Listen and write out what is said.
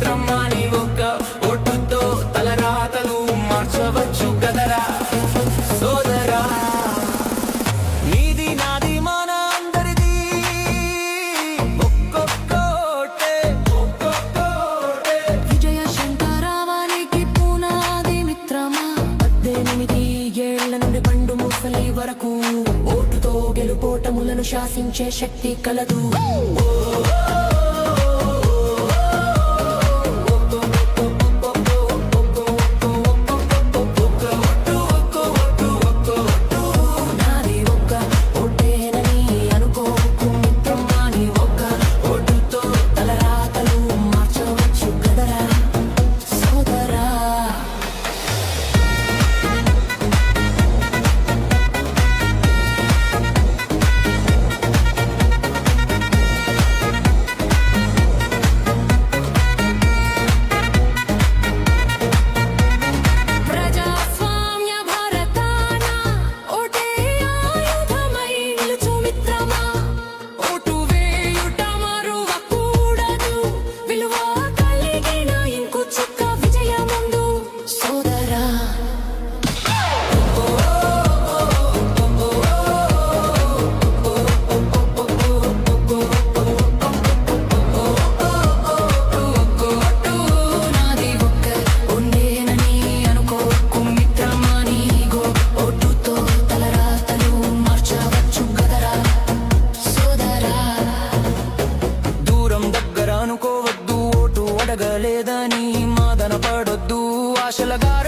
మిత్రమా నీ ఒక్క ఓటుతో తలరాతలు మార్చవచ్చు కదరా సోదరా. నీది నాది మన అందరిది ఒక్కొక్క ఓటే ఒక్కొక్క ఓటే. విజయ శంకరావానికి పునాది మిత్రమా 18 ఏళ్ల నుండి పండు ముసలి వరకు ఓటుతో గెలుపోటములను శాసించే శక్తి కలదు. అనుకోవద్దు ఓటు అడగలేదని మాదన పడొద్దు ఆశల గార